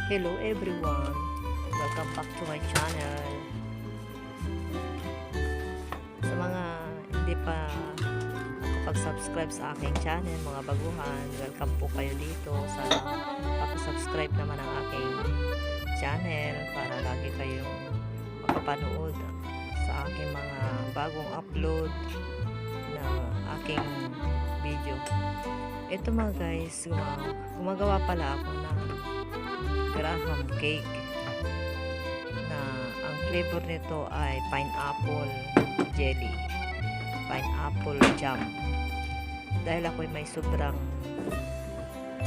Hello everyone! Welcome back to my channel. Sa mga hindi pa nakapag-subscribe sa aking channel, mga baguhan, welcome po kayo dito. Sana pakisubscribe naman ang aking channel para lagi kayong makapanood sa aking mga bagong upload na aking video. Ito mga guys, gumagawa pala ako ng Graham cake na ang flavor nito ay pineapple jelly, pineapple jam. Dahil ako may sobrang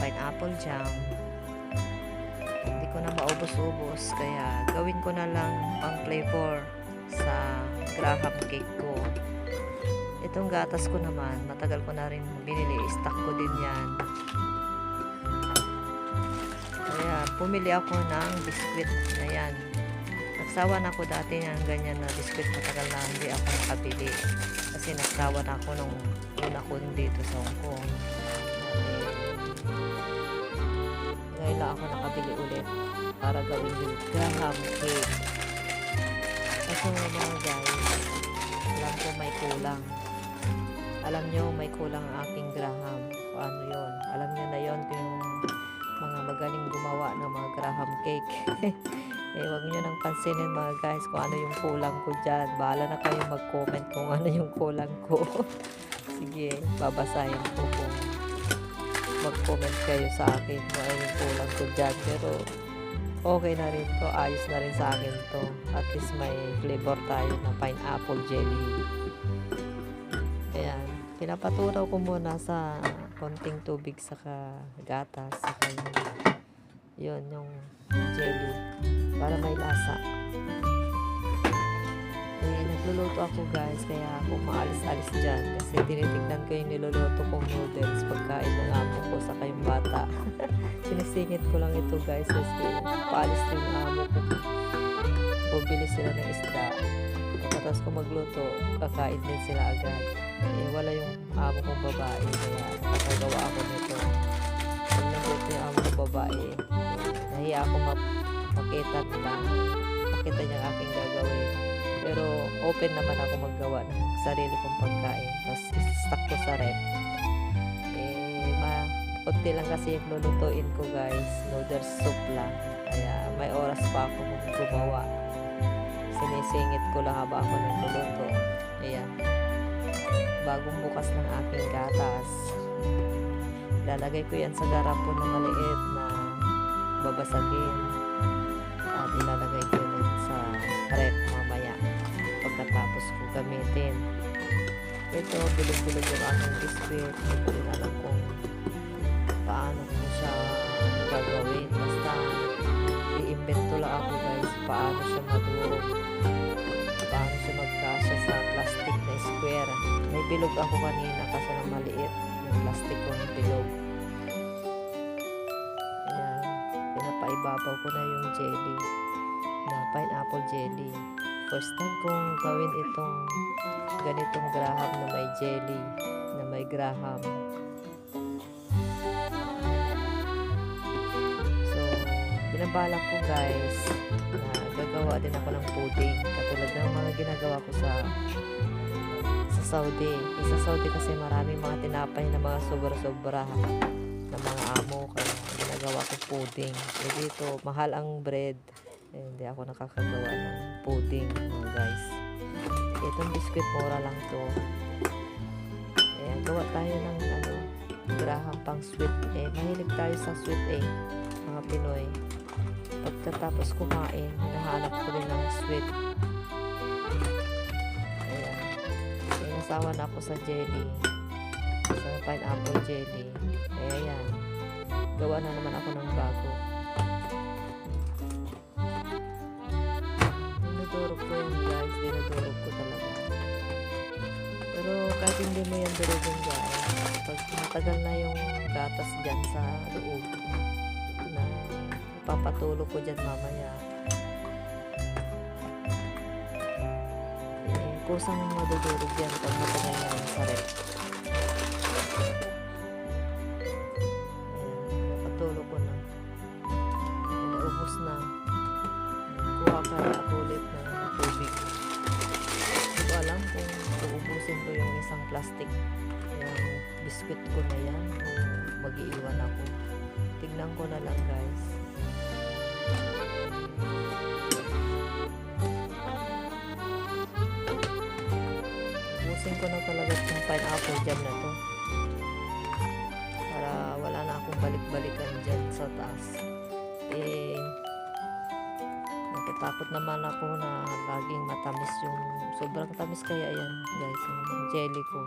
pineapple jam, hindi ko na maubos-ubos, kaya gawin ko na lang pang flavor sa Graham cake ko. Itong gatas ko naman, matagal ko na rin binili, stock ko din yan. Kaya pumili ako ng biskwit na yan. Nagsawa na ako dati ng ganyan na biskwit, matagal na hindi ako nakabili. Kasi nagsawa na ako nung una ko dito sa Hong Kong. Ngayon lang ako nakabili ulit para gawin yung Graham cake. Kasi mga guys, alam ko may kulang. Alam nyo may kulang ang aking Graham. O ano yun? Alam nyo na yun kung yung mga magaling gumawa ng mga Graham cake. Huwag nyo nang pansinin mga guys kung ano yung kulang ko dyan. Bahala na kayo mag-comment kung ano yung kulang ko. Sige, babasahin ko kung mag-comment kayo sa akin kung ano yung kulang ko dyan. Pero okay na rin to, ayos na rin sa akin to. At least may flavor tayo na pineapple jelly. Ayan, pinapaturaw ko muna sa konting tubig saka gatas saka yun yung jelly para may lasa. Nagluluto ako guys, kaya ako maalis-alis dyan kasi tinitignan ko yung niluluto kong noodles pagkain ng amo ko saka yung bata. Sinisingit ko lang ito guys kasi paalis din yung amo ko, bubili sila ng isda. Tapos kung magluto, kakain din sila agad. Wala yung amo kong babae, kaya nakagawa ako nito. Kung nagluto yung amo kong babae, nahiya ako makita niya ang aking gagawin. Pero open naman ako maggawa ng sarili kong pagkain. Tapos stock ko sa rep. Konti lang kasi yung lulutuin ko guys, noodles soup lang. Kaya may oras pa ako gumawa. Sinisingit ko lang habang ako nagluluto. Ayan. Bagong bukas ng aking gatas. Lalagay ko yan sa garapon na maliit na babasagin. At ilalagay ko yan sa rep mamaya pagkatapos ko gamitin. Ito, bilog-bilog yung aking biscuit. Hindi ko alam kung paano ko siya gagawin. Basta i-invento lang ako guys paano siya madurog, paano siya magkasya sa plastic na square. May bilog ako kanina kasi na maliit yung plastic kong bilog. Ayan, pinapaibabaw ko na yung jelly na pineapple jelly. First time kong gawin itong ganitong Graham na may jelly, na may Graham. Binabalak ko guys na gagawa din ako ng pudding katulad ng mga ginagawa ko sa Saudi. Sa Saudi kasi maraming mga tinapay na mga sobra-sobra na mga amo, kaya ginagawa ko pudding. Dito mahal ang bread, hindi ako nakakagawa ng pudding mga guys. Itong biscuit mura lang to. Ayan, gawa tayo ng Graham pang sweet. Mahilig tayo sa sweet mga Pinoy. Pagkatapos kumain, hinahanap ko din ng sweet. Ayan. Nasawa na ako sa jelly. Sa pineapple jelly. Ayan. Gawa na naman ako ng bago. Dinudurog ko yan guys. Dinudurog ko talaga. Pero kahit hindi mo yan durugin guys, pag matagal na yung gatas dyan sa loob, papatulog ko dyan mamaya. Kusang madudurog yan pag matagal na yung sa rep. Ayan, napatulog ko na. biscuit ko na yan o mag-iiwan ako. Tignan ko na lang guys. Ubusin ko na talaga yung pineapple jam na to. Para wala na akong balik-balikan dyan sa taas. Natatakot naman ako na laging matamis yung sobrang tamis kaya yan guys, yung jelly ko.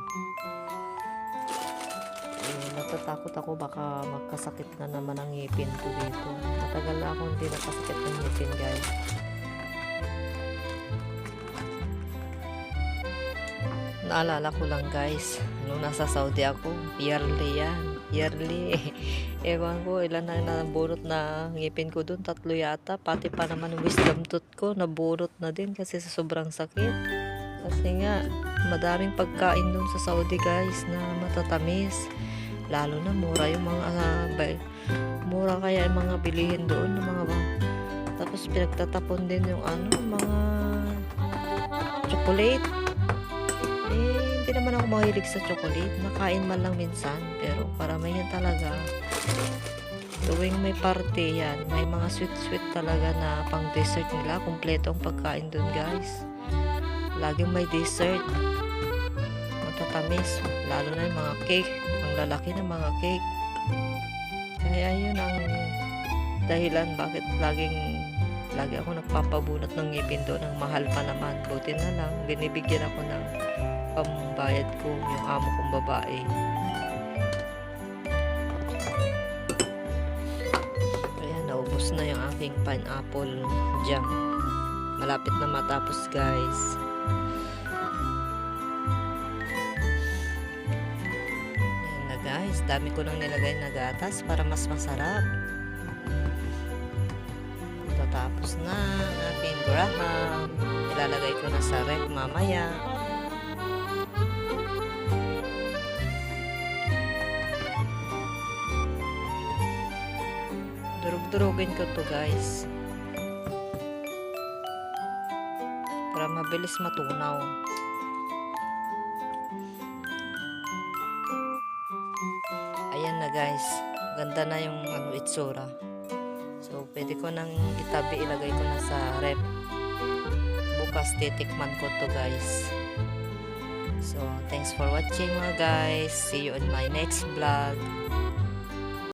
Natatakot ako baka magkasakit na naman ang ngipin ko dito. Matagal na ako hindi nakasakit ng ngipin guys. Naalala ko lang guys, nung nasa Saudi ako, yearly yan. Yearly. Ewan ko, ilan na nabunot na ngipin ko dun, 3 yata. Pati pa naman yung wisdom tooth ko, nabunot na din kasi sa sobrang sakit. Kasi nga, madaming pagkain dun sa Saudi guys na matatamis. Lalo na mura yung mga, mura kaya yung mga bilihin doon, ng mga tapos pinagtatapon din yung mga chocolate. Hindi naman ako mahilig sa chocolate. Nakain man lang minsan. Pero karamihan talaga. Tuwing may party yan, may mga sweet-sweet talaga na pang dessert nila. Kompleto ang pagkain dun guys. Laging may dessert. Matatamis. Lalo na yung mga cake. Ang lalaki ng mga cake. Kaya yun ang dahilan bakit lagi ako nagpapabunot ng ngipin doon. Ang mahal pa naman. Buti na lang. Binibigyan ako ng pambayad ko, yung amo kong babae. Kaya naubos na yung aking pineapple jam. Malapit na matapos guys. Ayan na guys, dami ko nang nilagay na gatas para mas masarap. Tatapos na ang aking graham. Ilalagay ko na sa ref mamaya. Durug-durugin ko to guys para mabilis matunaw. Ayan na guys, ganda na yung itsura. So pwede ko nang itabi, ilagay ko na sa rep. Bukas titikman ko to guys. So thanks for watching mga guys, see you on my next vlog.